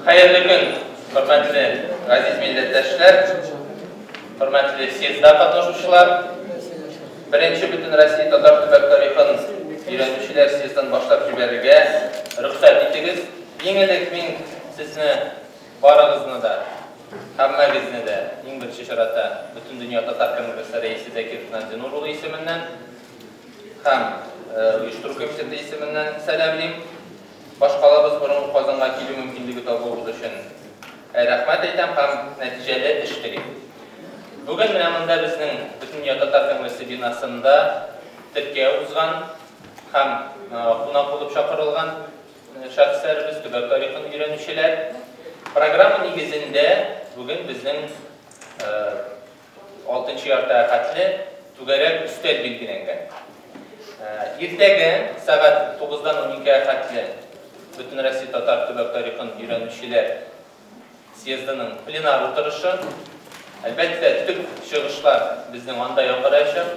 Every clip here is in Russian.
Hayırlı gün, hürmetli aziz milletdaşlar, hürmetli съезда катнашучылар. Birinchi Butun Rossiya Tatar Tubak tarixin öğreniciler съездdan başlap жиберүүгө рөхсат этигиз. Эң элек мен сизни барыгызны да, хаммагызны да эң биринчи чарата Бүтүн дүйнө татар конгресси рейиси Закир Нандин уулу исеминен һәм уюштуруу комитети исеминен саламлайм. Башкалабыз бурун Казанга келүү мүмкүндүгү табуубуз үчүн рахмат айтам һәм нәтижеле эш телейм. Бүгін мында біздің Бүтүн дүйнө татар конгресси бинасында тиркөө узган һәм кунак болуп чакырылган шәхсләрбез, төбәк тарихын өйрәнүчеләр. Программа нигезендә бүген безнең 6нчы ярта хәтле түгәрәк үстәл билгеләнгән. Иртәгә сәгать 9-дан 12-гә хәтле Бүтүн Россия татар төбәк тарихын өйрәнүчеләр съездының пленар утырышы. Әлбәттә, төп чыгышлар безнең анда яңгырашып,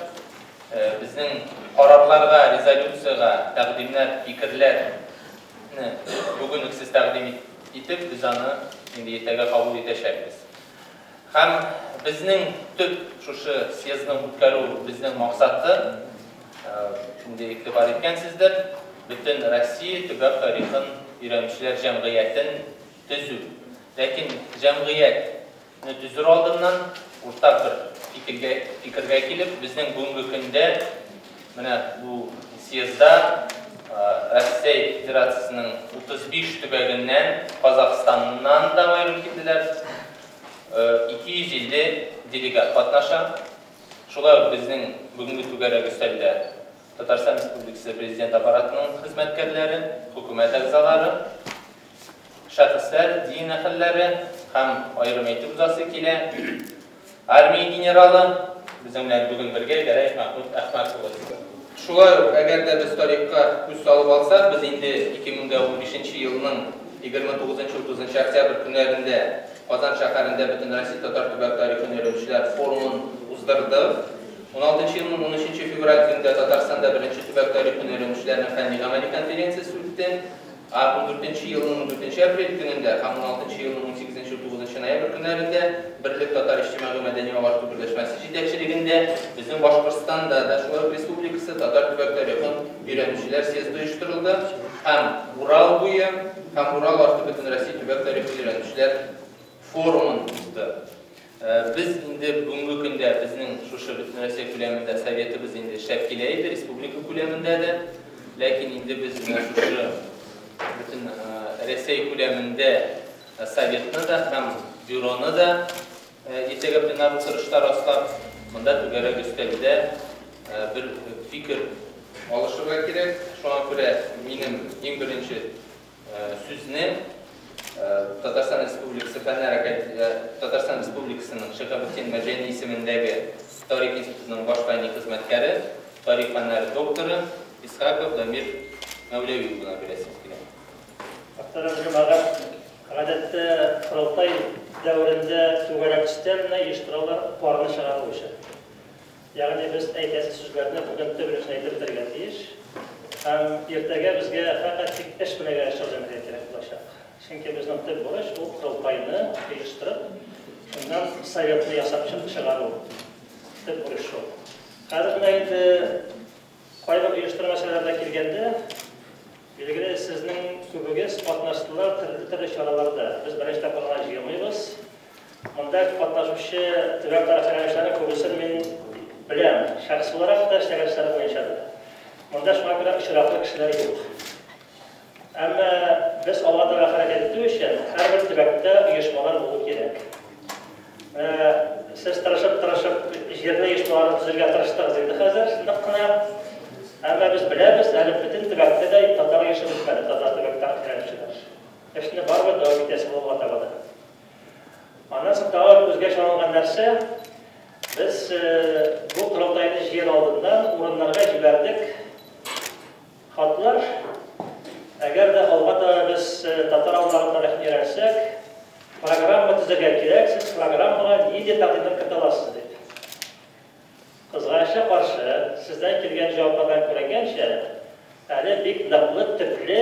безнең карарларга, резолюцияга тәкъдимнәр, фикерләр бүген үк сез тәкъдим итеп, без аны инде иртәгә кабул итәчәкбез. Һәм безнең төп шушы съездның үткәрү безнең максаты, инде игътибар иткәнсездер, Бүтүн Россия төбәк тарихын өйрәнүчеләр җәмгыятен төзү. Ләкин җәмгыять түзүр алдыннан уртак бер фикергә килеп, безнең бүгенге көндә менә бу съездда Россия Федерациясының 35 төбәгеннән, Казакъстаннан да аерым килделәр. 250 делегат катнаша. Шулай безнең бүгенге түгәрәк өстәлдә Татарстан Республикасы президент аппаратының хезмәткәрләре, хөкүмәт әгъзалары, шәхесләр, дин әһелләре һәм аерым әйтеп узасы килә. Армия генералы безнең белән бүген бергә Гәрәй Мәхмүд Әхмәтов. Шулай ук, әгәр дә без тарихка күз салып алсак, без инде 2015 елның 29-30 октябрь көннәрендә Казан шәһәрендә Бүтүн Россия татар төбәк тарихын өйрәнүчеләр форумын уздырдык. 16 елның 13 февраль көндә Татарстанда беренче төбәк тарихын өйрәнүчеләрнең фәнни-гамәли конференциясе үтте. 14 елның 4 апрель көнендә һәм 16 елның 18-9 ноябрь көннәрендә Берлек татар иҗтимагый мәдәни агарту берләшмәсе җитәкчелегендә безнең Башкортстанда да шулай республикасы татар төбәк тарихын өйрәнүчеләр съезды оештырылды һәм Урал буе һәм Урал арты Бүтүн Россия төбәк тарихын өйрәнүчеләр форумын узды. Biz инде бүгенге көндә безнең шушы Бүтүн Россия күләмендә советыбыз инде эшләп килә иде, республика күләмендә дә. Ләкин инде без шушы Бүтүн Россия күләмендә советны да һәм бюроны да иртәгә пленар утырышта раслап, монда түгәрәк өстәлдә бер фикер алышырга кирәк. Шуңа күрә минем иң беренче сүзне Татарстан Республикасының Шәһәбетдин Мәҗәни исемендәге Тарих институтының баш фәнни хезмәткәре, тарих фәннәре докторы Исхаков Дамир Мәүләви була бирәсез килә. Гадәттә Құрылтай дәврендә түгәрәк өстәлне оештыралар парны чыгару өчен. Ягъни без әйтәсе сүзләрне бүген төбелешне әйтеп бетергә тиеш. Һәм иртәгә безгә фақат тик эш белән эшләргә кирәк булачак. Чөнки безнең төп бурыч ул Құрылтайны оештырып, шуннан советны ясап чыгару. Төп бурыч шул. Хәзер инде кайбер оештыру мәсьәләләренә килгәндә, билгеле сезнең күбегез катнаштылар төрле чараларда. Без беренче тапкырга җыелмыйбыз. Монда катнашучы төбәк тарихчылары күбесен мин беләм. Шәхси буларак та эшләгәннәр буенча. Монда шуңа күрә очраклы кешеләр юк. Әмма без аларда хәрәкәт итү өчен һәрбер төбәктә оешмалар булу кирәк. Сез тырышып җирдә оешмалар төзергә тырыштыгыз инде хәзер, шундый кына. Әмма без беләбез, әле бөтен төбәктә дә татар яшәп бетмәде, татар төбәктә хәрәкәтләр. Эшне барыбер дәвам итәсе булырга табады. Аннан соң тагын безгә чалынган нәрсә, без бу Құрылтайны җыер алдыннан урыннарга җибәрдек хатлар. Әгәр дә алга без татар авылларын тарихын өйрәнсәк, программа төзергә кирәк, сез программага ни дип тәкъдим итәсез дип. Кызганычка каршы, сездән килгән җаваплардан күренгәнчә, әле бик ныклы төпле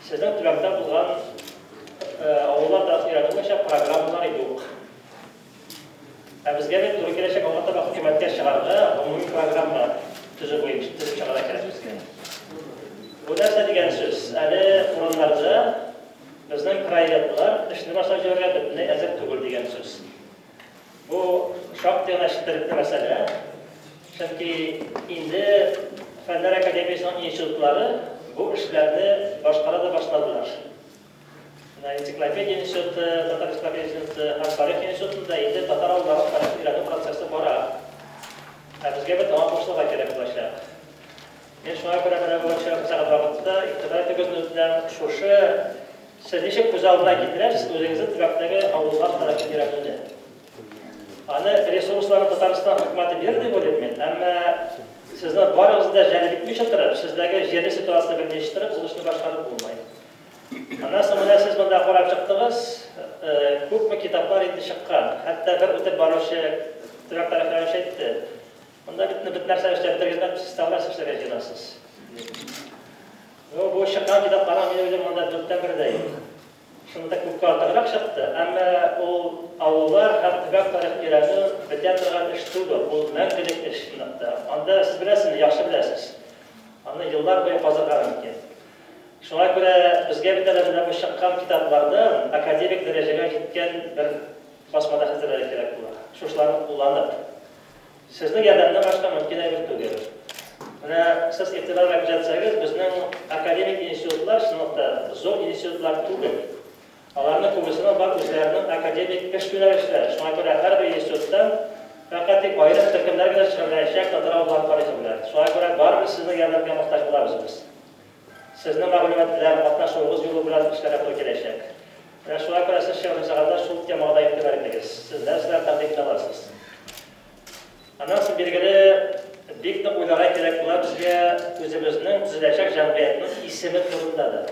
сезнең төбәктә булган ауылдар тарафынан өйрәнү буенча программалар юк. Безгә бит туры киләчәк алганда хөкүмәткә чыгарга гомуми программа төзү буенча төзеп чыгарга кирәк безгә. Бу нәрсә дигән сүз, әле урыннарда безнең проектлар эшне башлап җибәргә бөтенләй әзер түгел дигән сүз. Бу шактый гына четерекле мәсьәлә. Чөнки инде Фәннәр академиясының институтлары бу эшләрне башкара да башладылар. Энциклопедия институты, татар энциклопедия институты, һәм тарих институтында инде татар авылларын тарихын өйрәнү процессы бара. Безгә бит аңа кушылырга кирәк булачак. Мен шуңа күрә менә бу сәгать вакытта игътибар итегез белән шушы сез ничек күз алдына китерәсез үзегезнең төбәктәге авыллар тарихын өйрәнүне. Аны ресурсларны Татарстан хөкүмәте бирде дип уйлыйм мин. Әмма сезнең барыгызда җәлеп итмичә торып, сездәге җирле ситуацияны белештереп, ул эшне башкарып булмай. Аннан соң менә сез монда карап чыктыгыз, күпме китаплар инде чыккан. Хәтта бер үтеп баручы төбәк тарихын әйтте. Монда бит нәрсә эшләп торганда сез тавлар эшләргә җыенасыз. Бу чыккан китапларның мин уйлыйм монда дүрттән бердә юк. Шунда күпкә артыграк чыкты. Әмма ул авыллар һәм төбәк тарихын өйрәнү бетә торган эш түгел. Ул мәңгелек эш инде. Анда сез беләсез, яхшы беләсез. Аны еллар буе казырга мөмкин. Шуңа күрә безгә бит әле бу чыккан китапларда академик дәрәҗәгә җиткән бер басмада хәзерләргә кирәк була. Шушларны кулланып, сезнең ярдәмдән башка мөмкин әйбер түгел. Менә сез игътибар итсәгез, безнең академик институтлар шунда зур институтлар түгел. Аларның күбесенә бар үзләренең академик эш юнәлешләре. Шуңа күрә һәрбер институттан фақат аерым төркемнәр генә чыгарылачак татар авыллар тарихы белән. Шуңа күрә барыбыз сезнең ярдәмгә мохтаҗ булабыз без. Сезнең мәгълүматлар катнашуыгыз юлы белән эшләргә туры киләчәк. Менә шуңа күрә сез шәһәрдә шул темага игътибар итегез. Сез нәрсәләр тәкъдим итәсез. Аннан соң билгеле бик нык уйларга кирәк була безгә үзебезнең төзеләчәк җәмгыятьнең исеме турында да.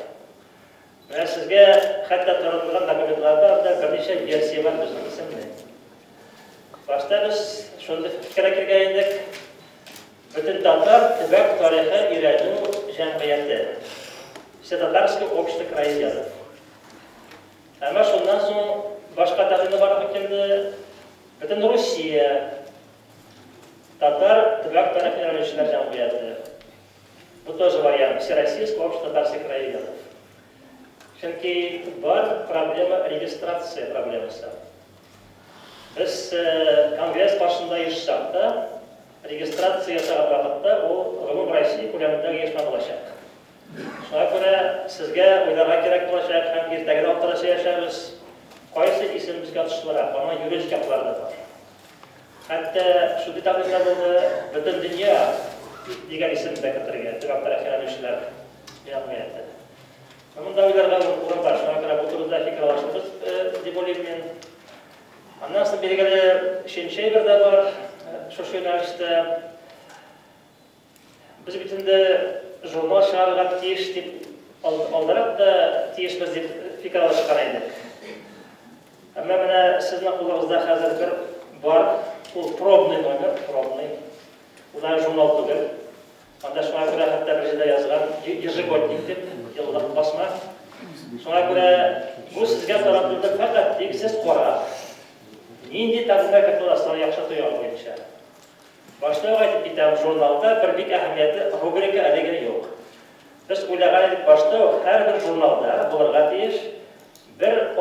Менә сезгә хәтта таралган документларда берничә версия бар безнең исемне. Башта без шундый фикергә кергән идек. Бөтен татар төбәк тарихы өйрәнү җәмгыяте. Татарское общество краев. Әмма шуннан соң башка тәкъдиме бар килде. Бөтен Россия татар төбәк тарихы өйрәнүчеләр җәмгыяте. Бу тоже вариант. Всероссийское общество татарских краев. Чөнки бар проблема регистрация проблемасы. Без конгресс башында ешсак та, регистрация ясаган вакытта ул гомум Россия күләмендәге ешма булачак. Шуңа күрә сезгә уйларга кирәк булачак һәм иртәгә аптырашып яшәбез. Кайсы исем безгә төшүләр, аны юридик яклары да бар. Хәтта шундый тәкъдимләр булды, бөтен дөнья дигән исемдә кертергә, төбәк тарихы өйрәнүчеләр җәмгыяте. Монда уйларга урын бар, шуңа күрә бу турыда фикер алышабыз дип уйлыйм мин. Аннан соң билгеле икенче бер дә бар, шушы юнәлештә без бит инде журнал чыгарырга тиеш дип алдарак да тиешбез дип фикер алышкан идек. Әмма менә сезнең кулыгызда хәзер бер бар, ул пробный номер, пробный. Ул журнал түгел. Анда шуңа күрә хәтта бер җирдә язган ежегодник дип еллык басма. Шуңа күрә бу сезгә таратылды фақат тик сез карап. Нинди тәкъдимләр кертәләр яхшы тоя буенча. Башта әйтеп китәм, журналда бер бик әһәмиятле рубрика әлегә юк. Без уйлаган идек башта һәрбер журналда булырга тиеш бер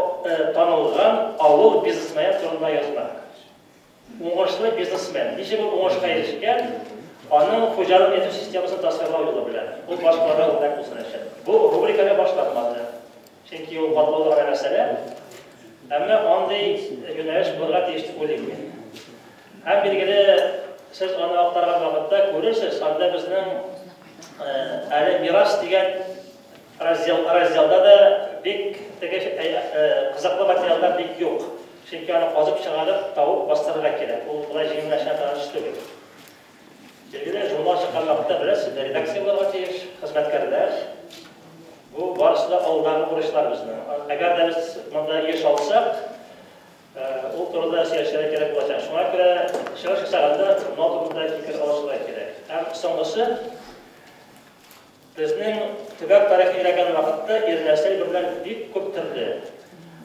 танылган авыл бизнесмен турында язма. Уңышлы бизнесмен, ничек ул уңышка ирешкән, аның хуҗалык итү системасын тасвирлау юлы белән. Ул башкаларга үрнәк булсын өчен. Бу рубриканы башламады. Чөнки ул катлаулы мәсьәлә. Әмма андый юнәлеш булырга тиеш дип уйлыйм мин. Һәм билгеле сез аны актарган вакытта күрерсез, анда безнең әле мирас дигән разделда да бик кызыклы материаллар бик юк. Чөнки аны казып чыгарып, табып бастырырга кирәк. Ул булай җиңелчә эш түгел. Билгеле журнал чыккан вакытта беләсез, редакция булырга тиеш, хезмәткәрләр. Бу барысы да алдағы бурычлар безнең. Әгәр дә без монда еш алсак, ул турыда сөйләшергә кирәк булачак. Шуңа күрә чыгыш ясаганда журнал турында фикер алышырга кирәк. Һәм соңгысы безнең төбәк тарихы өйрәнгән вакытта ирнәсел берләр бик күп төрле.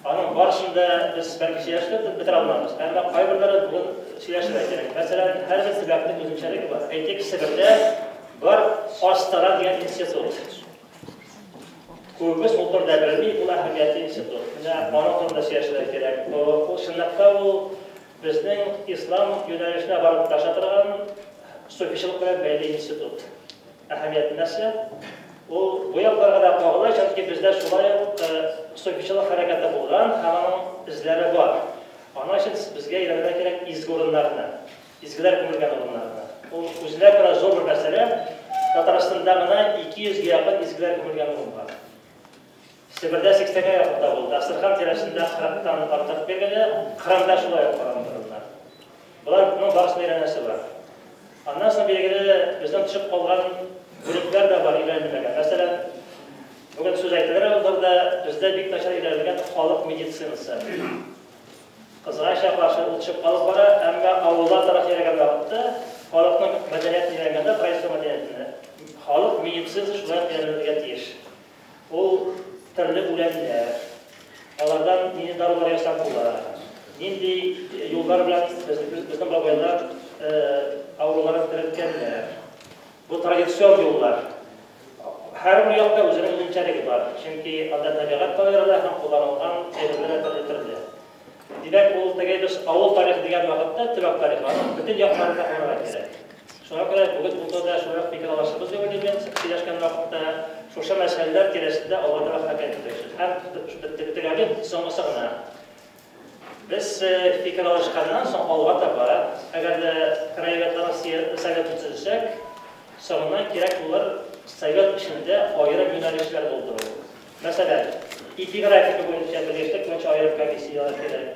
Аның барышында біз бәлки сөйләшіп бітіре алмаймыз. Әмма қайбірлері бүгін сөйләшіп керек. Мәселен, әрбір себептің өзімшелігі бар. Әйтек Сібірде бар Астара деген институт. Көбіміз ол турда білмей, бұл әһәмиятті институт. Міне аның турында сөйләшіп керек. Ол шындықта ол біздің ислам юнәлешіне барып таша тұрған суфишілік белән бәйле институт. Әһәмияты нәрсе? Ол bu якларга да кагыла, чөнки бездә шулай ук суфишылык хәрәкәте булган, һәм аның эзләре бар. Аның өчен безгә өйрәнергә кирәк изге урыннарны, изгеләр күмелгән урыннарны. Ул үзенә күрә зур бер мәсьәлә. Татарстанда гына 200 га якын изгеләр күмелгән урын бар. Себердә 80-га якында булды. Астрхан тирәсендә 40-тан артык бергәндә, Кырымда шулай ук урыннар. Буларның барысы өйрәнәсе бар. Аннан соң белгиле бездән төшеп калган Gruplar da var ilerlemegen. Mesela bugün söz aytılır, orada bizde bir taşar ilerleyen halk medisinası. Kızığa karşı uçup kalıp var, ama avullar tarafı ilerleyen vakitte halkın medeniyetini ilerleyen de tradisyon medeniyetini. Halk medisinası şunlar ilerleyen diyiş. O türlü ulemler, onlardan yeni darılar yaşantılar, yeni yollar bilen bizden babaylar avrulara bitirirkenler. Bu tradisyon yollar. Her bir yokta özünün özünçəligi var. Çünki anda təbiqat qayırlar, həm kullanılған elimlərə türlü. Demək, bu biz avul tarixi degan vaxtda tübək tarixi var. Bütün yaxlarında qonarak gerek. Şuna görə bugün burada şuna fikir alaşımız yok edilməyən, söyləşkən vaxtda şuşa məsələlər keresində Allah'da vaxtda qəyətləşir. Həm bitirəlim sonrasına. Biz fikir alaşqandan son alğa taparaq, əgər də krayevetlərin sayıda tutulsaq, sonundan gerek bunlar sayılat içinde ayrı yönelişler doldurur. Mesela İTİ grafiki boyunca birleştik, boyunca ayrı komissiyalar gerek.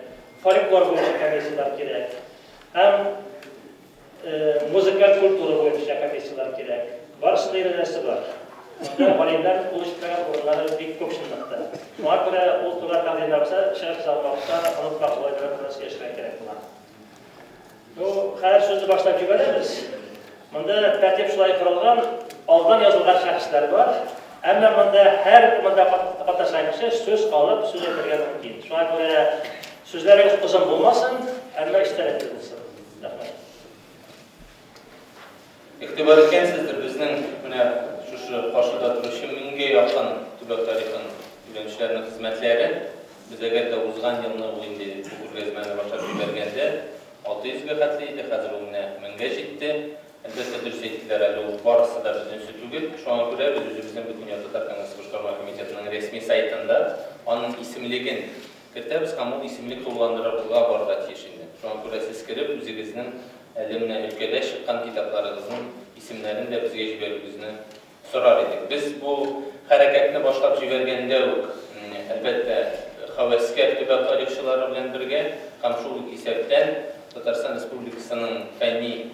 Folklor boyunca komissiyalar gerek. Hem müzikal kültürü boyunca komissiyalar gerek. Barışında iradesi var. Onda validler oluşturan organları bir köpşünlükte. Şuna göre o turlar takdir yapsa, şeref salmakta, onu kapsalaydılar, burası yaşamak gerek bulan. Bu her sözü başlayıp güveniriz. Bunda tərtib şulay qırılğan, aldan yazılğan şəxslər var. Əmma bunda hər qatnaşan kişi söz alıb, söz edirgən mümkün. Şuna görə sözlərə uzun bulmasın, əmma işlər etdirilsin. İqtibar etkensizdir bizning şu qarşıda turuşu 1000-ga yaqin tübək tarixin öyrənişlərinin xizmətləri biz əgər də uzğan yılını bu indi bu ko'rgazmani boshlab yuborganda 600-ga xatli idi, hozir u 1000-ga yetdi. Elbette dürseytkiler olup barısı da bizden sütügül. Şu an göre biz özümüzden bütün Tatar Kongressi Boşqarma Komitetinin resmi saytında onun isimligin kirte biz hamur isimlik kullandırıqlığa barıda teşindi. Şu an göre siz kirip özünüzün elimine ülkede çıkan kitaplarınızın isimlerini de bizge jiberibizini sorar edik. Biz bu hareketini başlap jibergende elbette Xavasker tübək tarixçiləri bilen birge Kamşuluk isepten Tatarstan Respublikasının fənni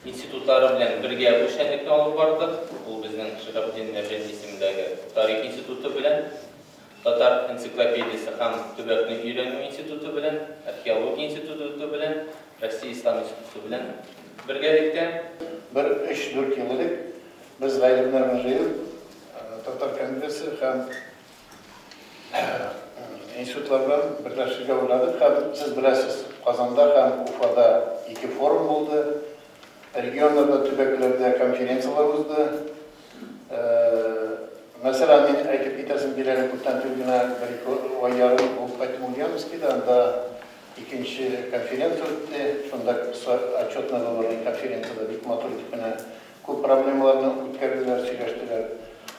institutları bilen birge bu şenlikni alып bardıq. Bu bizning Şerafettin Merjani isimdagi Tarix institutu bilen, Tatar ensiklopediyasi ham tübəkni öyrənmə institutu bilen, Arxeologiya institutu bilen, Rossiya İslam institutu bilen birgelikdə bir 3-4 yıllık biz gayrimlerimiz jayıp Tatar Kongressi hem institutlarla birleşikge uğradık. Hem siz bilesiz Kazan'da hem Ufa'da 2 forum oldu. Regionlarda, tübeklerde konferensiyalar uzdu. Mesela men aytib ketasim keladi, bundan turgina bir oy yarım bo'lib qaytib olganmiz ki, anda ikinchi konferensiya o'tdi. Shunda отчетный konferensiyada Bikmatur tipini ko'p problemalarni o'tkazdilar, сөйләштеләр.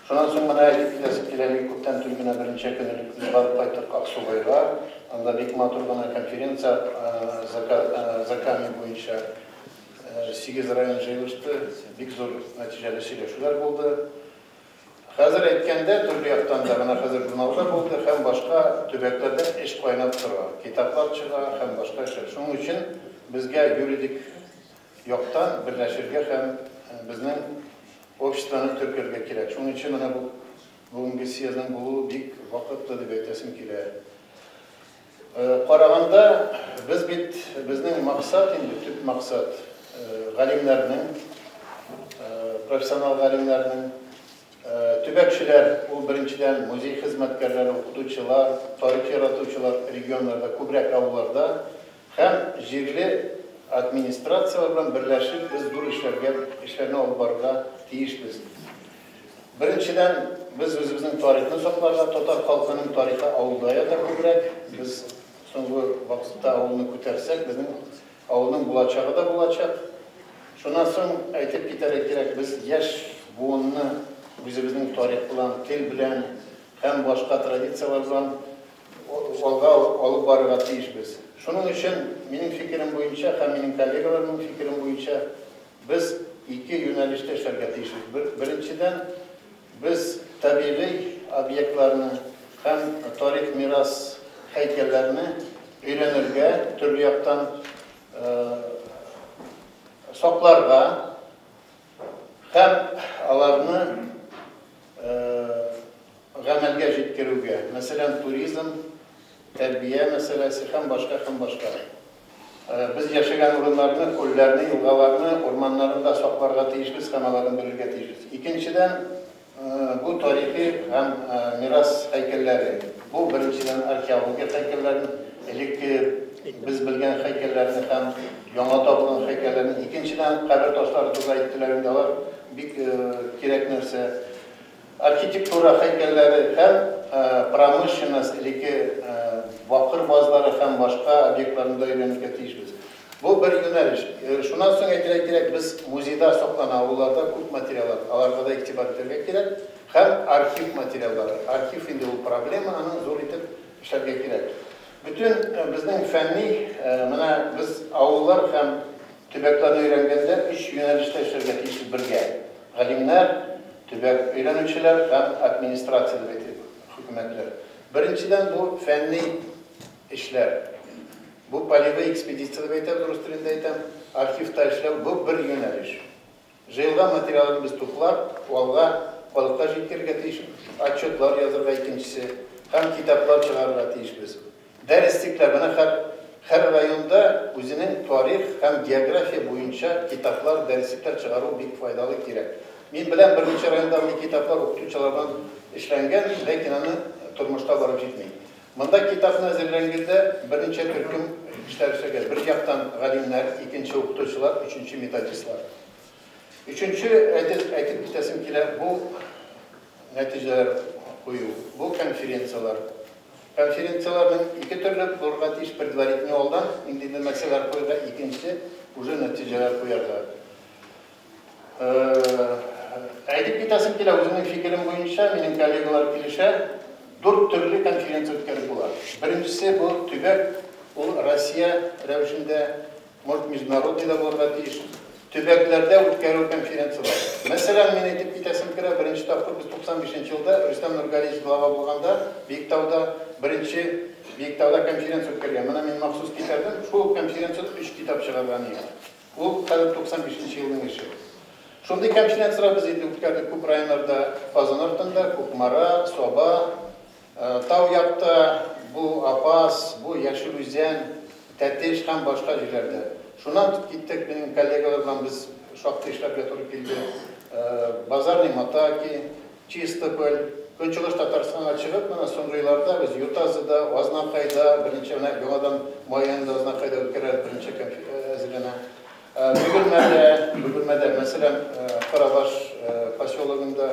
Shundan so'ng mana aytib ketasim keladi, bundan turgina birinchi kunlik biz borib qaytdik Aqsubayga. Anda Bikmatur konferensiya zakami bo'yicha 8 rayon jayılıştı, bir zor neticeli söyleşiler oldu. Hazır etkende türlü yaktan da hazır jurnallar oldu, hem başka tübeklerde iş kaynap duruyor. Kitaplar çıkar, hem başka şeyler. Şunun için bizge yürüdük yoktan birleşirge hem bizden обществоны Türkiye'ye gerek. Şunun için bugünkü siyasetin bu büyük vakıtlı deb aytasim keladi. Qaraganda bizning maqsad endi tüp maqsad galimlerinin, profesyonel galimlerinin Төбәкчеләр, ул беренчедән музей хезмәткәрләре, укытучылар, тарих яратучылар регионнарда, күбрәк авылларда һәм җирле администрациялар белән берләшеп без зур эшләрне алып барырга тиешбез. Беренчедән, без үзебезнең тарихны сакларга, татар халкының тарихы авылда ята күбрәк. Без соңгы вакытта авылны күтәрсәк, безнең авылның булачагы да булачак. Шуннан соң әйтеп китәргә кирәк, без яшь буынны үзебезнең тарих белән, тел белән һәм башка традициялар белән алга алып барырга тиешбез. Шуның өчен минем фикерем буенча һәм минем коллегаларның фикерем буенча без ике юнәлештә эшләргә тиешбез. Беренчедән, без табигый объектларны һәм тарих мирас һәйкәлләрне өйрәнергә, төрле яктан сакларга һәм аларны гамәлгә җиткерүгә. Мәсәлән, туризм, тәрбия мәсьәләсе һәм башка. Без яшәгән урыннарны, күлләрне, елгаларны, орманнарны да сакларга тиешбез һәм аларны белергә тиешбез. Икенчедән, бу тарихи һәм мирас һәйкәлләре. Бу беренчедән археология һәйкәлләрен, элекке без белгән һәйкәлләрне һәм яңа табылган һәйкәлләрне. Икенчедән, кабер ташлары турында әйттеләр инде, алар бик кирәк нәрсә. Архитектура һәйкәлләре һәм промышленность, элекке вакыр базлары һәм башка объектларны да өйрәнергә тиешбез. Бу бер юнәлеш. Шуннан соң әйтергә кирәк, без музейда саклана авылларда күп материаллар, аларга да игътибар итәргә кирәк, һәм архив материаллары. Архив инде ул проблема, аны зур итеп эшләргә кирәк. Бүтән безнең фәнни, менә без авыллар һәм төбәкләрне өйрәнгәндә 3 юнәлештә эшләргә тиешбез бергә. Галимнәр, төбәк өйрәнүчеләр һәм администрация хөкүмәтләр. Беренчедән, бу фәнни эшләр. Бу полевой экспедиция дип әйтәм, рус телендә әйтәм, архивта эшләү, бу бер юнәлеш. Җыелган материалны без туплап, алга халыкка җиткерергә тиешбез. Отчетлар язарга икенчесе, һәм китаплар чыгарырга тиешбез. Дәреслектәр, менә һәр районда үзенең тарих һәм география буенча китаплар, дәреслектәр чыгару бик файдалы кирәк. Мин белән берничә районда китаплар укытучылардан эшләнгән, ләкин аны тормышта барып җитми. Монда китапны әзерләнгәндә берничә төркем эшләр эшләгән. Бер яктан галимнәр, икенче укытучылар, өченче методистлар. Өченче әйтеп китәсем килә, бу нәтиҗәләр кую, бу конференциялар. Конференцияларның ике төрле булырга тиеш, предварительный алдан инде мәсьәләләр куярга, икенче уже нәтиҗәләр куярга. Әйтеп китәсем килә, үземнең фикерем буенча, минем коллегалар килешә, 4 төрле конференция үткәреп була. Беренчесе бу төбәк, ул Россия рәвешендә, может, международный да булырга тиеш, төбәкләрдә үткәрү конференциялар. Мәсәлән, мин әйтеп китәсем килә, беренче тапкыр 95 елда Рөстәм Нургалиев глава булганда, Биектауда беренче Биектауда конференция үткәргән. Менә мин махсус китәрдем, шул конференцияда 3 китап чыгарган иде. Ул 95 елның эше. Шундый конференциялар без үткәрдек күп районнарда, Казан артында, Кукмара, Соба, Тау якта, бу Апас, бу Яшел Үзән, Тәтеш һәм башка җирләрдә. Шуннан киттек, минем коллегалар белән без шактый эшләргә туры килде. Базарный Матаки, Чистополь, Көнчыгыш Татарстанга чыгып, менә соңгы елларда без Ютазыда, Азнакайда, беренче яңадан Майянда, Азнакайда үткәрелгән беренче әзерләнә. Бөгелмәдә, мәсәлән, Карабаш поселогында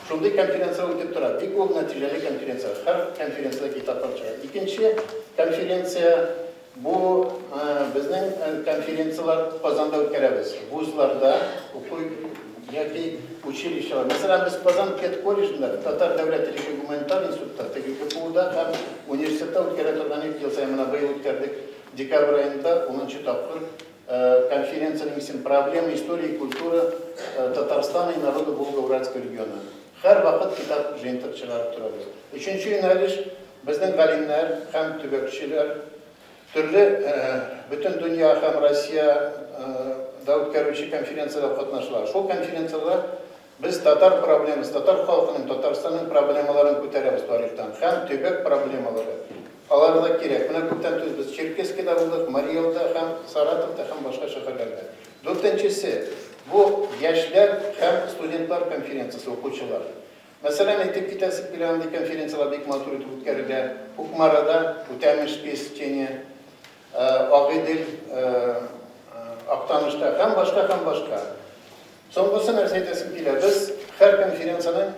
шундый конференция үтеп тора. Бик ул нәтиҗәле конференция. Һәр конференциядә китаплар чыга. Икенче конференция бу безнең конференциялар Казанда үткәрәбез. Вузларда, яки училищелар. Мәсәлән, без Казан педколледжында, Татар дәүләт теле гуманитар институтта, ТГКПУда һәм университетта үткәрә торган ел саен менә быел үткәрдек. Декабрь аенда 10-нчы тапкыр конференцияның исеме «Проблемы истории и культуры Татарстана и народа Волго-Уральского региона». Һәр вакыт китап җыентык чыгарып торабыз. Өченче юнәлеш безнең галимнәр һәм төбәкчеләр төрле бөтен дөнья һәм Россия да үткәрүче конференцияларда катнашалар. Шул конференцияларда без татар проблемасы, татар халкының, Татарстанның проблемаларын күтәрәбез тарихтан һәм төбәк проблемалары. Алар да кирәк. Менә күптән түгел без Черкесскида булдык, Мари-Элда һәм Саратовта һәм башка шәһәрләрдә. Дүртенчесе бу яшьләр һәм студентлар конференциясе, укучылар. Mesela айтып кетесік білгенде конференциялар бек матур етіп өткерілді. Hukmarada, Үтәміш Песчене, Ағидел, Ақтанышта, һәм башқа. Соңғысы нәрсе айтасым келеді. Біз әр конференцияның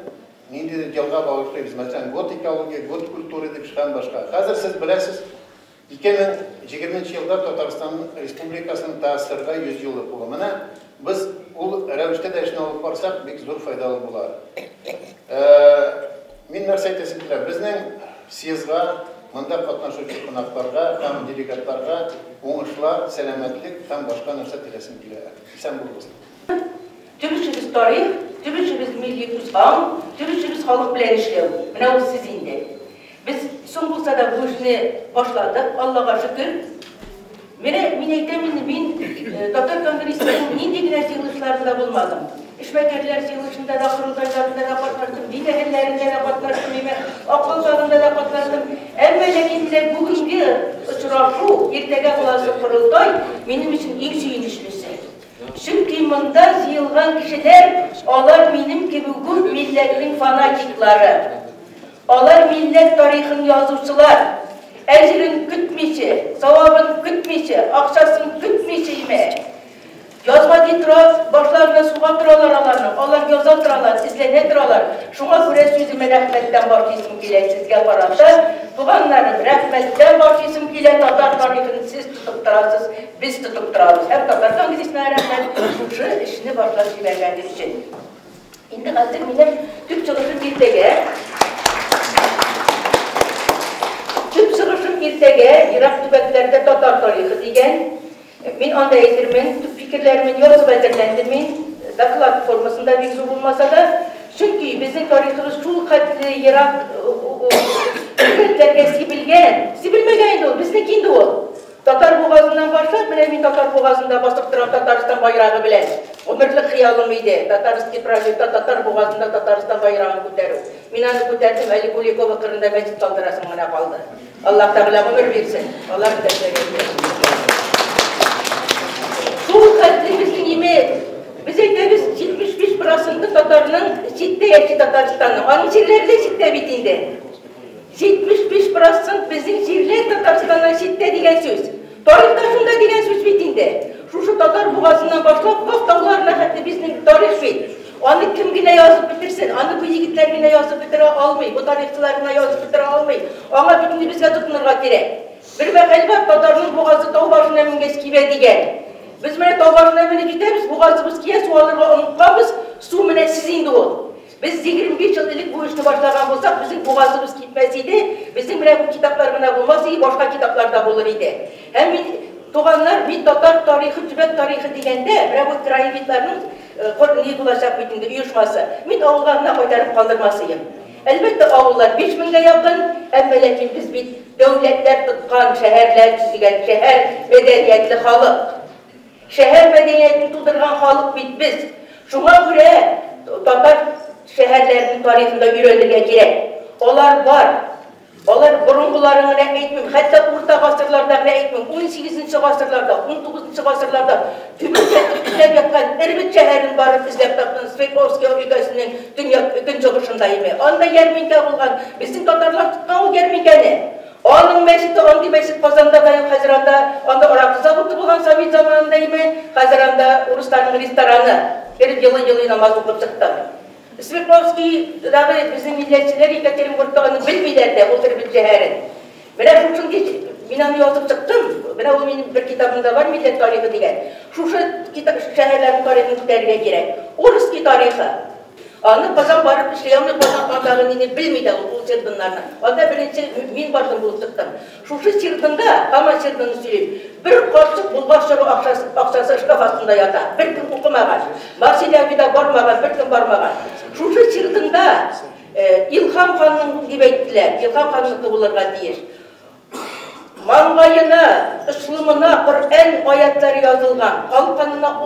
нендей делға бағыштаймыз. Мәселен, год экология, год культуры деп шыққан башқа. Қазір сіз білесіз, 2020 жылда Татарстан Республикасының тәсірға 100 жылы болу. Міне, біз ол рәвіште дәшін алып барсақ, бек зор файдалы болар. Мен нәрсе айтасым келеді. Біздің съезға, мында қатнашушы қонақтарға, һәм делегаттарға оңышлар, сәлемәтлік, һәм башқа нәрсе тілесім келеді. Сән болыңыз. Түбішіміз тарих, түбішіміз милли күзғам, түбішіміз халық білен ішлеу. Мына ол сіз енді. Біз соң болса да бұл ішіне башладық, Аллаға шүкір. Мен айтамын, мен Татар Конгрессінің нендегі нәрсе қылышыларында болмадым. İşmekerler yılışında da, kurultaylarında da katlaştım, din ehillerinde de katlaştım, akıllarında da katlaştım. Emmelekinde bugünkü uçuraшу, ertege olası kurultay, benim için en suyunuşlusu. Çünkü bunda yığılgan kişiler, onlar benim gibi bu milletin fanatikları. Onlar millet tarihini yazıcılar. Ecrin kütmeyişi, savabın kütmeyişi, akşasın kütmeyişi. Yazma getirir, başlarına suğa duralar alanı, onlar yazan duralar, izlene duralar. Şuna göre sözüme rahmetten başlayısım gile sizge barada. Tuğanların rahmetten başlayısım gile Tatar tarihini siz tutup durasız, biz tutup durarız. Hem Tatar Kongresi'ne rahmet şu işini başlayıp vergendir için. Şimdi hazır benim Türk çıkışım irtege. Türk çıkışım irtege, Irak tübeklerde Tatar tarihi diyen. Ben anda eğitirmen, tüm fikirlerimin yazıp ezberlendirmeyin, doklad formasında bir zor olmasa da, çünkü bizim tarihimiz şu katli Irak hükümetlerine sibilmegen de o, bizden de o. Tatar boğazından başlayıp, ben Tatar boğazında basıp duran Tataristan bayrağı bilen. Ömürlük hıyalımıydı, Tatar boğazında Tataristan bayrağını götürüp. Ben onu götürdüm, Ali Kulikova kırında meclis kaldırasın bana kaldı. Allah Teala ömür versin, Allah teşekkür ederim. Şu katlimizin yemeği, biz eklebiz 75% Tatarının Şidde yaşı Tataristan'ın, onun şirleri de Şidde bitinde. 75% bizim şirler Tataristan'ın Şidde diyen söz. Tarihta şunda diyen söz bitinde. Şu Tatar boğazından başlayıp, bak dağlarına hatta bizim tarih bit. Onu kim yine yazıp bitirsin, onu bu yigitler yine yazıp bitire almayı, bu tarihçiler yine yazıp bitire almayı. Ama bütünü bizge tutunurga gerek. Bir vakil var Tatar'ın boğazı tağ başına mingeç kibe diyen. Biz mene tağ başına mingeç gideriz, boğazımız kiye su alırga unutmamız, su mene sizin de ol. Biz 25 yıllık bu işini başlayan olsak, bizim boğazımız gitmesiydi, bizim bu kitaplar mene bulmasıydı, başka kitaplarda bulur idi. Hem Doğanlar bir Tatar tarihi, Tübet tarihi degende, bu kraevitlerinin ne bulaşak bütünde uyuşması, ben ağıllarına koytarıp kaldırmasıyım. Elbette ağıllar 5000'e yakın, lakin biz bir devletler tutkan, şehirler çizilen, şehir medeniyetli halık. Şehir medeniyetini tuturgan halık biz. Şuna göre Tatar şehirlerinin tarihinde öğrenilge gerek. Onlar var. Onlar burungularını etmeyeyim, hatta orta asırlarda etmeyeyim, 18. asırlarda, 19. asırlarda Tübet'te izlep yatkan Erbit şehrin barıp izlep yatkan Sveklovski ülkesinin gün çıkışındayım. Onda Yerminke olgan, bizim Tatarlar tutkan o Yerminke'ni. Onun meşidi, onun meşid Kazan'da da yok, Haziran'da, onda Oraklı zavutu bulgan Sovyet zamanındayım, Haziran'da Rusların restoranı, bir yılı namaz okup çıktım. Sveklovski bizim milletçiler Yekaterinburg'da bilmeyler de o Erbit şehrin. Ben şu için ben yazıp çıktım. Ben o benim bir kitabımda var millet tarihi diyen. Şu şehirlerin tarihini tutarıya gerek. O Ruski tarihi. Onu kazan barıp işleyemli kazan kandağını bilmeydi o çırdınlarına. Onda birinci min başını bulup çıktım. Şu çırdında, kama çırdını söyleyeyim. Bir kapsık bulbaşları akşası şkaf astında yata. Bir gün okumagan. Marsilya da barmagan, bir gün barmagan. Şu çırdında İlham Han'ın gibi ettiler. İlham Han'ın kıvılırga deyir. Mangayına, ıslımına Kur'an ayetleri yazılgan, kalkanına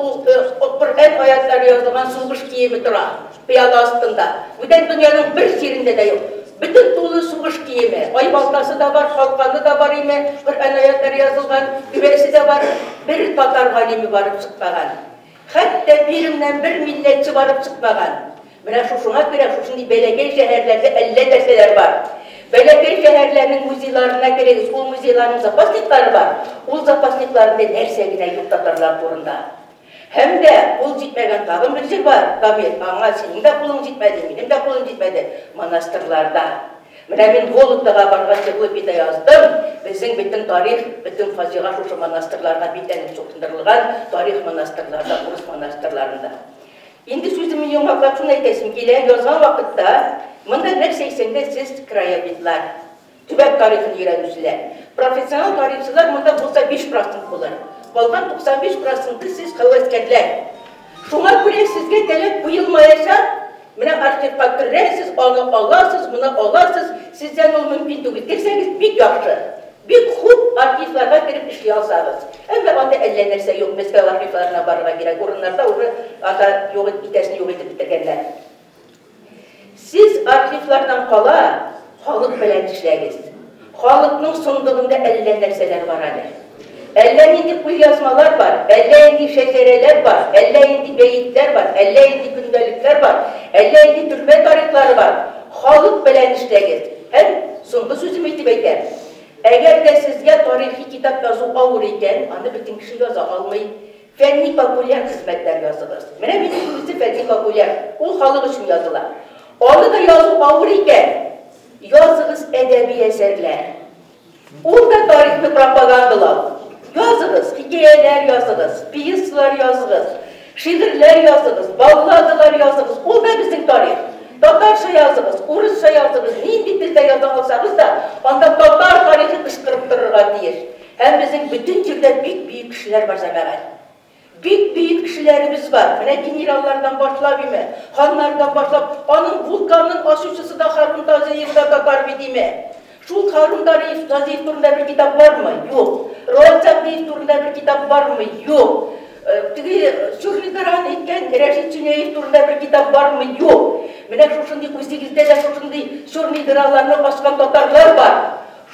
Kur'an ayetleri yazılgan suğuş giyimi duran, piyala astında. Bütün dünyanın bir yerinde de yok. Bütün tuğlu suğuş giyimi, ay baltası da var, kalkanı da var ime, Kur'an ayetleri yazılgan, güvesi de var, bir Tatar galimi varıp çıkmagan. Hatta birimden bir milletçi varıp çıkmagan. Менә шушыңа күрә шушындай бәләкәй шәһәрләрдә 50 дәрселәр бар. Бәләкәй шәһәрләрнең музейларына керегез, ул музейларның запасниклары бар. Ул запасникларында нәрсә генә юк татарлар турында. Һәм дә ул җитмәгән тагын бер җир бар. Гамир, аңа синең дә кулың җитмәде, минем дә кулым җитмәде. Монастырьларда. Менә мин Вологдага барган энциклопедия яздым. Безнең бөтен тарих, бөтен фаҗига шушы монастырьларга битләнеп чукындырылган, тарих монастырьларда, урыс монастырьларында. Инде сүземне яңаклап шуны әйтәсем килә, язган вакытта монда нәрсә әйтсәң сез краеведлар, төбәк тарихын өйрәнүчеләр. Профессионал тарихчылар монда булса 5% булыр. Калган 95% сез хәвәскәрләр. Шуңа күрә сезгә таләп куелмаячак. Менә архивка керәсез, аны аласыз, моны аласыз, сездән ул мөмкин түгел. Кирсәгез бик яхшы. Бик хуп архивларга кирип эшли алсагыз. Әмма анда әллә нәрсә юк, Мәскәү архивларына барырга кирәк. Урыннарда уже анда юк итәсен юк итеп бетергәннәр. Siz arxivlardan qala, xalq belən işləyiz. Xalqның sındığında əllə nərsələr var hələ. Əllə indi qul yazmalar var, əllə indi şəcərələr var, əllə indi beyitlər var, əllə indi gündəliklər var, əllə indi türbə tarixləri var. Xalq belən işləyiz. Həm sonda sözüm etib eйтер. Əgər də sizə tarixi kitab yazı ağır ikən, anda bütün kişi yaza almayı, fənni populyar xidmətlər yazılır. Mənə benim birisi fənni populyar, o xalq üçün yazılar. Onu da yazı ağır ikən, yazınız ədəbi əsərlər. Orada tarixini propagandalar. Yazınız, hikayeler yazınız, piyesler yazınız, şiirler yazınız, balladılar yazınız. O da bizim tarih. Tatarca yazınız, Urusça yazınız, neydi dilde yazanılsanız da, onda Tatar tarihi kışkırıp dururlar deyir. Hem bizim bütün türde büyük kişiler var cəməət. Büyük kişilerimiz var. Mənə generallardan başlayıb imi, xanlardan başlayıb, onun vulkanın aşıcısı da Harun Tazıyev'da Tatar bilimi. Şul Harun Tazıyev turunda bir kitap var mı? Yok. Roğaçaklıyev turunda bir kitap var mı? Yok. Şurnidaran etken Reşit Süneyev turunda bir kitap var mı? Yok. Mənə şuşunday Kuzegizdə də şuşunday Şurnidaralarını başkan Tatarlar var.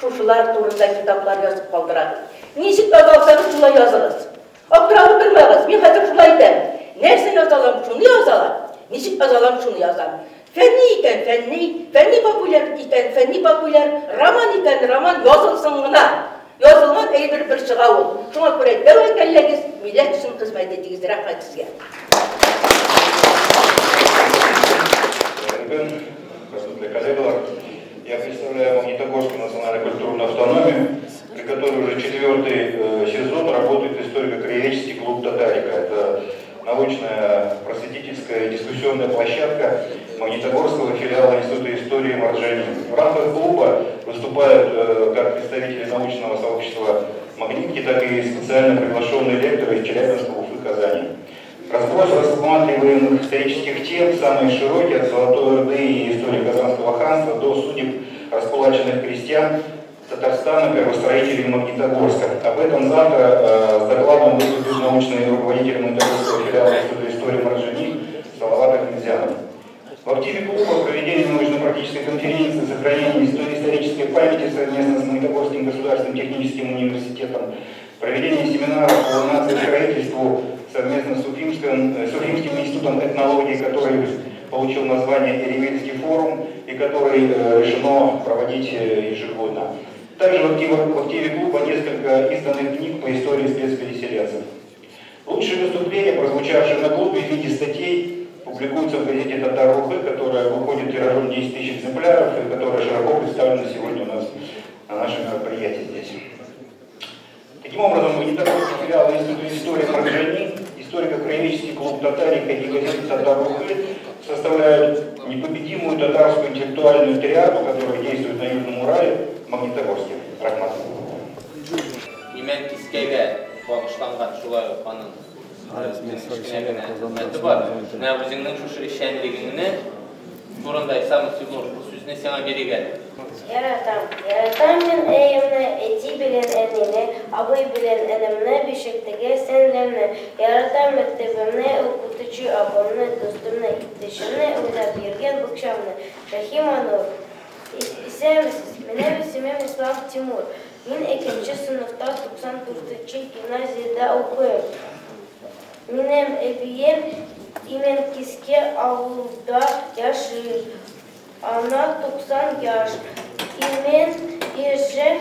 Şuşular turunda kitaplar yazıp kaldırarız. Neşik azalsanız şula yazırız. Abdurrahı durmağız, ben hazır şula edem. Nerse yazalım, şunu yazalım. Neşik azalam, şunu yazalım. Fenni iken fenni, fenni popüler iken fenni popüler, roman iken roman yazılsın buna. Yazılman eğer bir çığa ol. Şuna göre devletleriniz millet için hizmet ettiğiniz rahmet sizge. Я представляю Магнитогорскую национальную культурную автономию, при которой уже 4-й сезон работает историко-краеведческий клуб «Татарика». Это научная, просветительская и дискуссионная площадка Магнитогорского филиала Института истории Марджани. В рамках клуба выступают как представители научного сообщества Магнитки, так и специально приглашенные лекторы из Челябинска, Уфы, Казани. Разброс рассматриваемых исторических тем самые широкие, от Золотой Орды и истории Казанского ханства до судеб раскулаченных крестьян Татарстана, первостроителей Магнитогорска. Об этом завтра с докладом выступит научный руководитель Магнитогорского филиала Института истории Марджани Салават Ахмедзянов. В активе клуба проведение научно-практической конференции «Сохранение исторической памяти» совместно с Магнитогорским государственным техническим университетом, проведение семинаров по нациостроительству совместно с Уфимским институтом этнологии, который получил название «Эревельский форум» и который решено проводить ежегодно. Также в активе клуба несколько изданных книг по истории спецпереселенцев. Лучшие выступления, прозвучавшие на клубе в виде статей, публикуются в газете «Татар-Рухы», которая выходит тиражом 10 000 экземпляров и которая широко представлена сегодня у нас на нашем мероприятии здесь. Таким образом, Магнитогорский филиал Института истории Марджани, историко-краеведческий клуб «Татарика» и газета «Татар-Рухы» составляют непобедимую татарскую интеллектуальную триаду, которая действует на Южном Урале, в Магнитогорске. Рахмат. Имен Кискеге bağışlanған шулай оқанын кішкенегіне қызметі бар. Мына өзіңнің шушы ішенлігіңні турында Исамов Тимур сөзіне сеңа береген. Яратам мен әйімні, әти білен әнені, абай білен әнімні, бешіктіге сәнлемні, яратам мәктебімні, оқытучы абамны, достымны, иттішімні, ұлда берген бұқшамны, Рахим Анур. İsəmisiz, mənim isimim İslam Timur. Mən 2-ci sınıfda 94-cü gimnaziyada oxuyum. Mənim evim Именкиске ауылда яшыр. Ана 90 яш. Имен ежен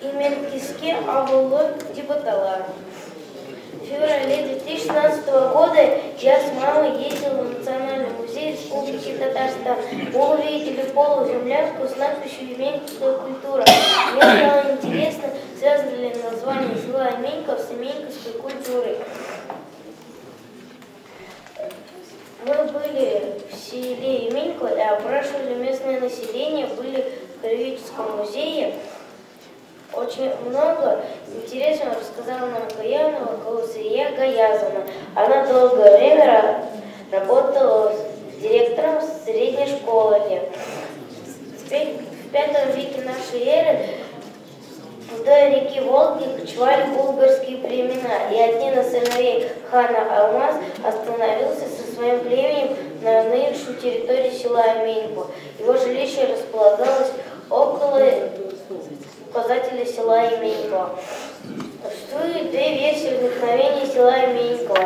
Именкиске ауылы депутала. В феврале 2016 года я с мамой ездила в Национальный музей Республики Татарстан. Мы увидели полуземлянку с надписью «Именьковская культура». Мне стало интересно, связано ли название села Именьков с именьковской культурой. Мы были в селе Именьково и опрашивали местное население, были в Краеведческом музее. Очень много интересного рассказала нам Гаянова Гаусия Гаязовна. Она долгое время работала директором средней школы. В V веке нашей эры вдоль реки Волги кочевали булгарские племена, и один из сыновей хана Алмаз остановился со своим племенем на нынешней территории села Именьково. Его жилище располагалось около указателя села Именьково. Существует две версии возникновения села Именьково.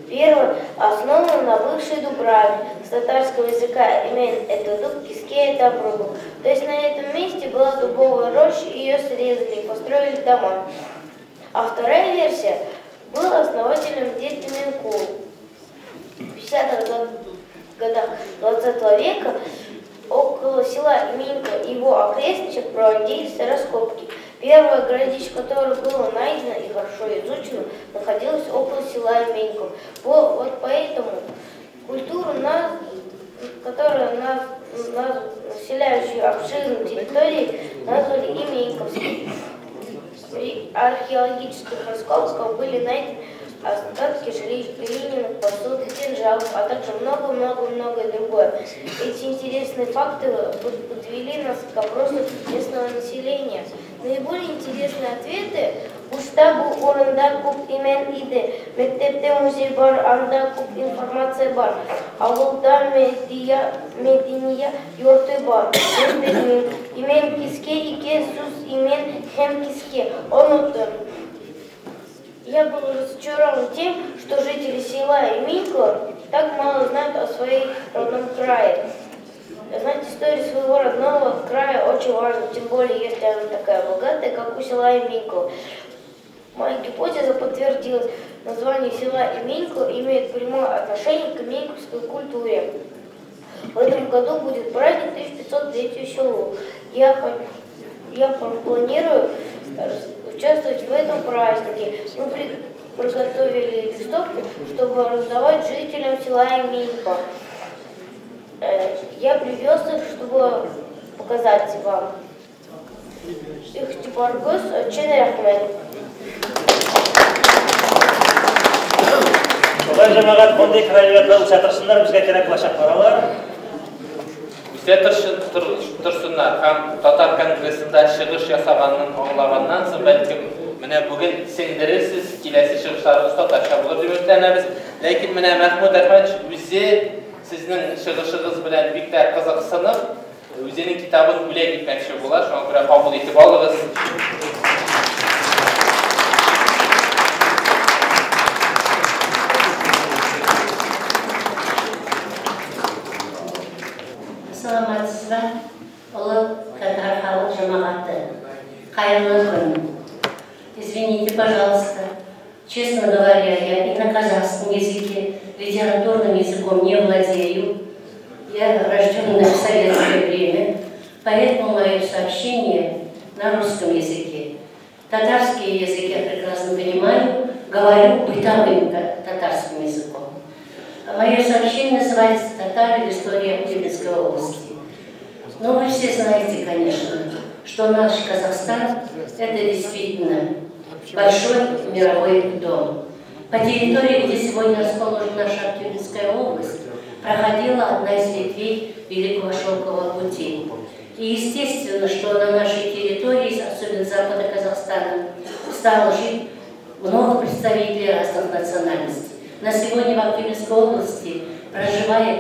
Первая основана на бывшей Дубраве. С татарского языка имен это дуб, киске это обрубок. То есть на этом месте была дубовая роща, ее срезали и построили дома. А вторая версия была основателем дед Именкул. В 50-х годах 20 века около села Именьково и его окрестностях проводились раскопки. Первое городище, которое было найдено и хорошо изучено, находилось около села Именьково. Вот поэтому культуру, которая населяющую обширную территорию, назвали Именьковской. При археологических раскопках были найдены остатки глиняных посуд, кинжалов, а также много-много-много другое. Эти интересные факты подвели нас к опросу местного населения. Наиболее интересные ответы: Уштабу орында күп имен иде, мектепте музей бар, анда күп информация бар, авылда мединия йорты бар. Имен киске ике сүз имен хем киске. Я был разочарован тем, что жители села Именьково так мало знают о своем родном крае. Знать историю своего родного края очень важно, тем более, если она такая богатая, как у села Именьково. Моя гипотеза подтвердилась. Название села Именьково имеет прямое отношение к именьковской культуре. В этом году будет праздник 1503 селу. Я планирую участвовать в этом празднике. Мы приготовили листовки, чтобы раздавать жителям села Именьково. Я привез их, чтобы показать вам. Ихтибаргыз очень рахмет. Шулай жамағат бұндай краеведті ұшатыршындар бізге керек болашақ баралар. Тұрсындар һәм Татар конгрессында шығыш ясағанның аңлағаннан соң бәлкім менә бүген сеңдерерсіз, киләсе шығышларыбыз татарча булыр дип өметләнәбез. Ләкин менә Мәхмүд Әхмәтов үзе сезнең шығышыгыз белән бик тә кызыксынып, үзенең китабын бүләк итмәкче була. Шуңа күрә кабул итеп алыгыз. Саламатсыздар, улы татар халық жамағаты. Қайырлы күн. Извините, пожалуйста. Честно говоря, я и на казахском языке, литературным языком не владею. Я рожденная в советское время, поэтому мое сообщение на русском языке. Татарский язык я прекрасно понимаю, говорю бытовым татарским языком. Мое сообщение называется «Татары в истории Актюбинской области». Но вы все знаете, конечно, что наш Казахстан – это действительно большой мировой дом. По территории, где сегодня расположена наша Актюбинская область, проходила одна из ветвей Великого Шелкового пути. И естественно, что на нашей территории, особенно запада Казахстана, стало жить много представителей разных национальностей. На сегодня в Актюбинской области проживает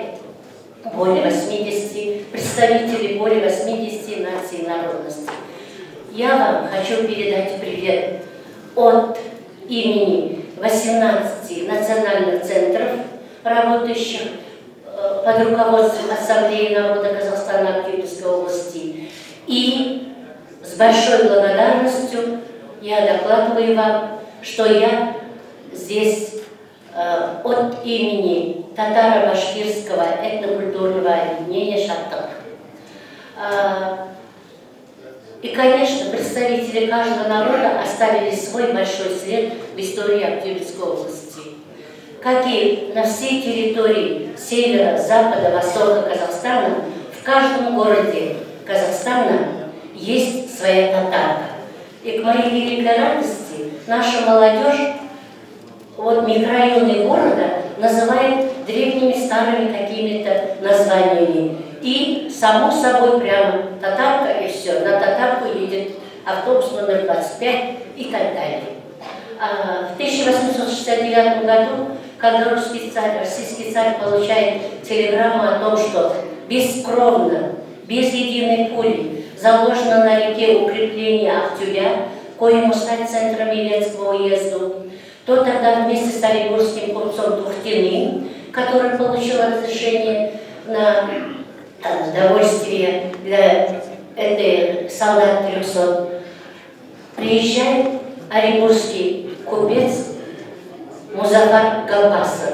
более 80 представителей более 80 наций и народностей. Я вам хочу передать привет от имени 18 национальных центров, работающих под руководством Ассамблеи народа Казахстана Актюбинской области. И с большой благодарностью я докладываю вам, что я здесь от имени татаро-башкирского этнокультурного объединения «Шаттық». И, конечно, представители каждого народа оставили свой большой след в истории Актюбинской области. Как и на всей территории севера, запада, востока Казахстана, в каждом городе Казахстана есть своя татарка. И к моей великой радости наша молодежь вот микрорайоны города называет древними старыми какими-то названиями. И, само собой, прямо татарка и все. На татарку едет автобус номер 25 и так далее. В 1869 году, когда российский царь получает телеграмму о том, что бескровно, без единой пули заложено на реке укрепление Актюбя, коему стать центром Елецкого уезда, то тогда вместе с оренбургским купцом Тухтиным, который получил разрешение на довольствие для этой солдат 300, приезжает оренбургский купец Музафар Галбасов.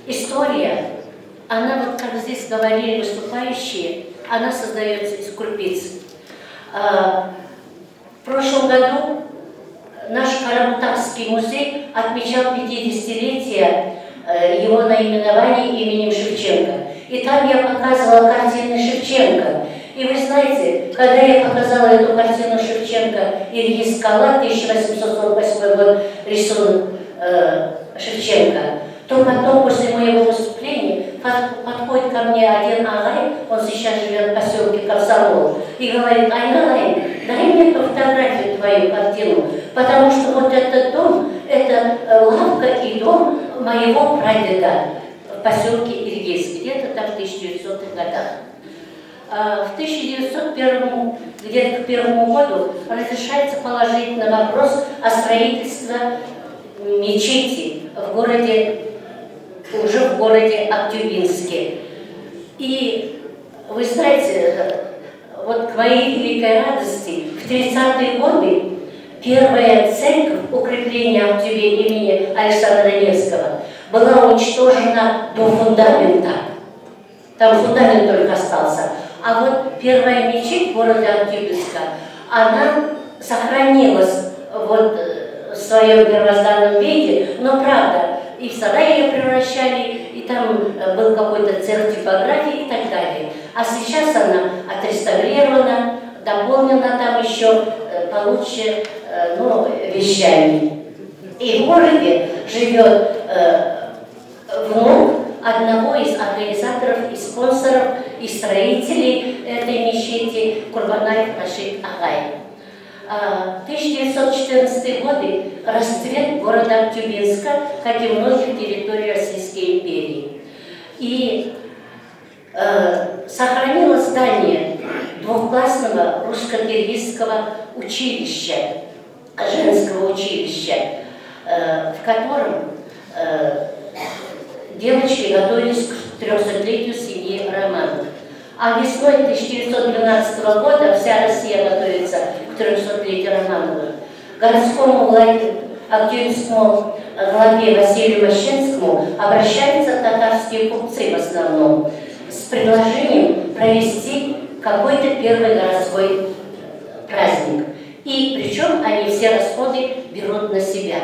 История, она, вот как здесь говорили выступающие, она создается из крупиц. В прошлом году наш Карабутакский музей отмечал 50-летие его наименования именем Шевченко. И там я показывала картины Шевченко. И вы знаете, когда я показала эту картину Шевченко «Ильи Скала», 1848 год, рисунок Шевченко, то потом, после моего выступления, подходит ко мне один агай, он сейчас живет в поселке Комсомол, и говорит: Айналай, дай мне эту фотографию, твою картину, потому что вот этот дом, это лавка и дом моего прадеда в поселке Ильгиз, где-то там в 1900-х годах. В 1901, где-то к первому году, разрешается положительный вопрос о строительстве мечети в городе, уже в городе Актюбинске. И вы знаете, вот к моей великой радости, в 30-е годы первая церковь укрепления Актюбе имени Александра Невского была уничтожена до фундамента. Там фундамент только остался. А вот первая мечеть в городе Актюбинска, она сохранилась вот в своем первозданном виде, но правда, и в сарай ее превращали, и там был какой-то цех типографии и так далее. А сейчас она отреставрирована, дополнена там еще получше вещами. И в городе живет внук одного из организаторов и спонсоров и строителей этой мечети Курбанаев Рашид Агай. 1914 годы расцвет города Актюбинска, как и многих территорий Российской империи. И сохранилось здание двухклассного русско-киргизского училища, женского училища, в котором девочки готовились к 300-летию семьи Романовых. А весной 1912 года вся Россия готовится к 300-летию Романовых. Городскому актюбинскому главе Василию Мощенскому обращаются татарские купцы в основном с предложением провести какой-то первый городской праздник. И причем они все расходы берут на себя.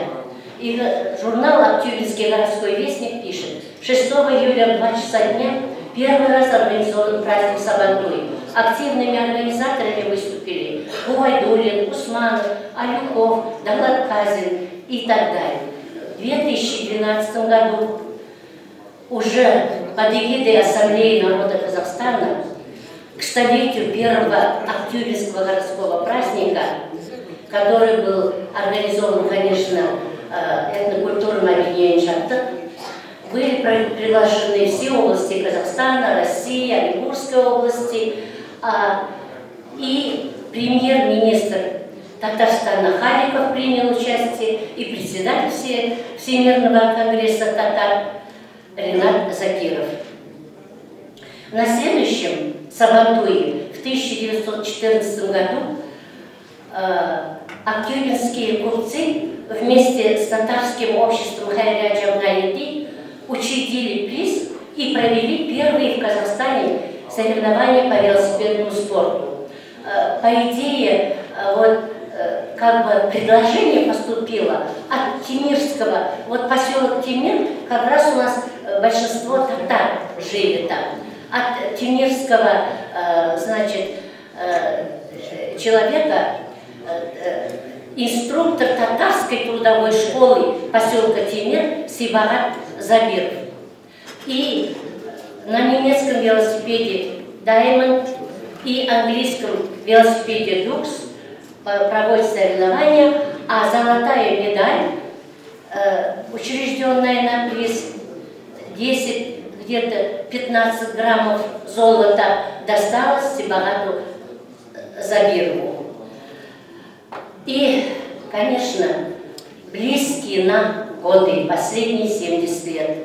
И журнал «Актюбинский городской вестник» пишет: 6 июля в 2 часа дня первый раз организован праздник Сабантуй. Активными организаторами выступили Гуайдулин, Усманов, Алюков, Давлат Казин и так далее. В 2012 году уже под эгидой Ассамблеи народа Казахстана к столетию первого Актюбинского городского праздника, который был организован, конечно, этнокультурным объединением «Шаттық», были приглашены все области Казахстана, России, Оренбургской области, и премьер-министр Татарстана Халиков принял участие и председатель Всемирного конгресса татар Ренат Закиров. На следующем Сабантуе в 1914 году актюбинские купцы вместе с татарским обществом Хайрия Джамгалиди учредили приз и провели первые в Казахстане соревнования по велосипедному спорту. По идее, как бы предложение поступило от Тимирского, поселок Тимир, как раз у нас большинство татар жили там. От Тимирского, человека, инструктор татарской трудовой школы поселка Тимир Сибагат Забиров. И на немецком велосипеде Diamond и английском велосипеде Dux проводят соревнования, а золотая медаль, учрежденная на приз, 10, где-то 15 граммов золота досталось Сибагату Забирову. И, конечно, близкие нам годы, последние 70 лет.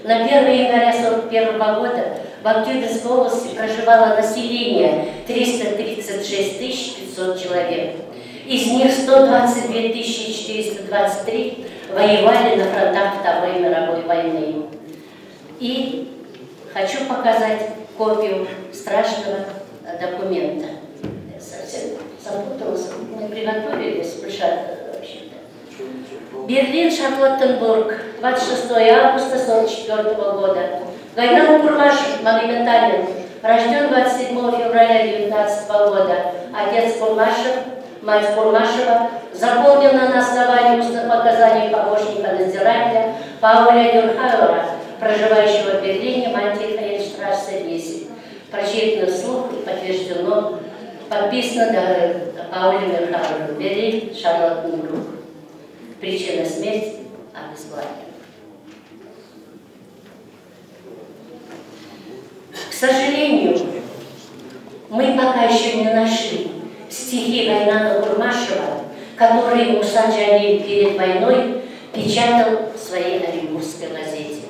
На 1 января 1941 года в Актюбинской области проживало население 336 500 человек. Из них 122 423 воевали на фронтах Второй мировой войны. И хочу показать копию страшного документа. Я совсем запуталась. Мы приготовились вообще-то. Берлин, Шарлоттенбург, 26 августа 1944 года. Гайнан Курмашев, монументален, рожден 27 февраля 1919 года. Отец Курмашев, мать Курмашева, заполнена на основании устных показаний помощника надзирателя Пауля Дюрхауэра, проживающего в Берлине, Мантельфельдштрассе 10. Прочитано вслух и подтверждено, подписано Паулем Дюрхауэром, Берлин, Шарлоттенбург. Причина смерти – обезглавление. К сожалению, мы пока еще не нашли стихи Гайнана Курмашева, которые Муса Джалиль перед войной печатал в своей оренбургской газете.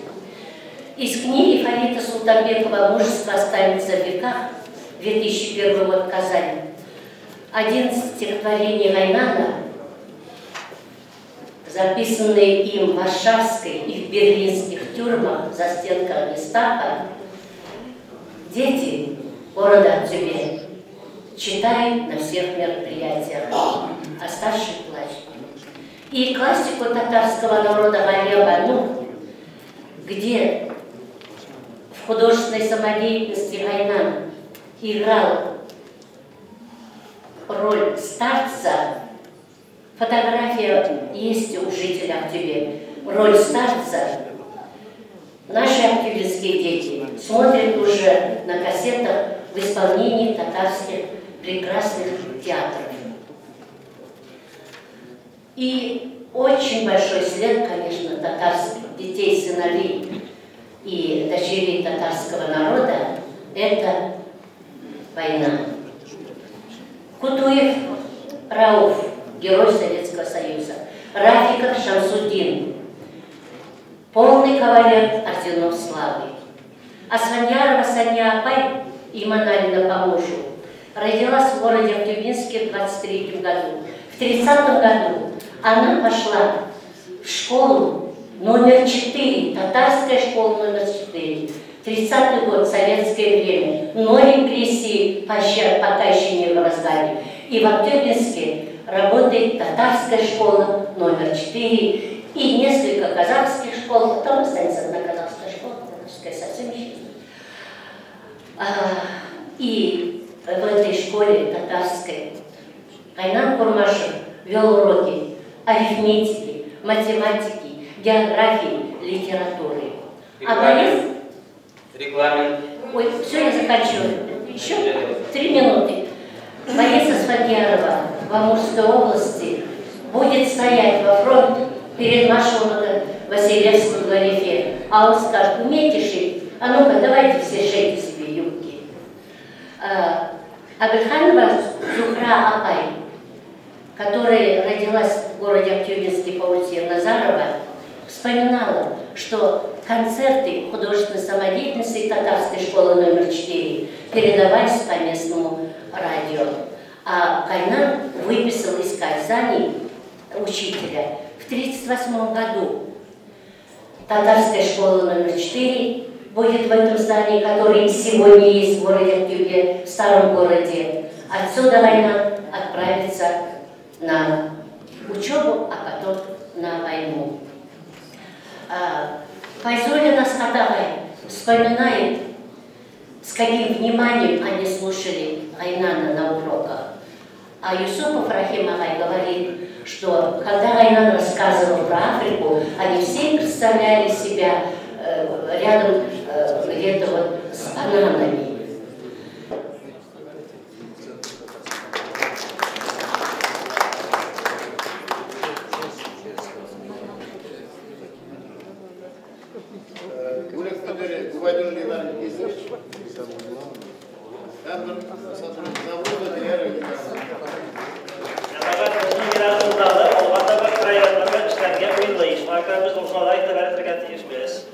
Из книги Фарита Султанбекова «Мужество останется в веках», 2001 год, Казань. 11 стихотворений Гайнана, записанные им в Варшавской и в берлинских тюрьмах за стенками гестапо, дети города Актюбе читают на всех мероприятиях, а старшие плачут. И классику татарского народа Галия Бану, где в художественной самодеятельности Гайнан играл роль старца. Фотография есть у жителей Актюбе. Роль старца. Наши актюбинские дети смотрят уже на кассетах в исполнении татарских прекрасных театров. И очень большой след, конечно, татарских детей, сыновей и дочерей татарского народа – это война. Кутуев Рауф, герой Советского Союза. Рафиков Шамсудин, полный кавалер орденов славы. Асфандиарова Саня Апай, Иманалина по мужу, родилась в городе Актюбинске в 1923 году. В 1930 году она пошла в школу номер 4, татарская школа номер 4. 30-й год, советское время, но репрессии пока еще не в разгаре. И в Актюбинске работает татарская школа номер 4 и несколько казахских школ, потом останется одна казахская школа, казахская совсем исчезнет. И в этой школе татарской Гайнан Курмашев вел уроки арифметики, математики, географии, литературы. Регламент. Ой, все, я заканчиваю. Еще 3 минуты. Борис Асфандиарова в Амурской области будет стоять во фронт перед маршалом Василевским в Галифе. А он скажет: умеете шить? А ну-ка, давайте все шейте себе юбки. Абельханова Зухра Апай, которая родилась в городе Актюбинске по улице Назарова, вспоминала, что концерты художественной самодеятельности татарской школы номер 4 передавались по местному радио. А Кайнан выписал из Казани учителя в 1938 году. Татарская школа номер 4 будет в этом здании, который сегодня есть в городе Актюбе, в старом городе. Отсюда Кайнан отправится на учебу, а потом на войну. Файзуллина Схатагай вспоминает, с каким вниманием они слушали Кайнана на уроках. А Юсупов Рахим Агай говорит, что когда Кайнан рассказывал про Африку, они все представляли себя рядом где-то вот с бананами. Biz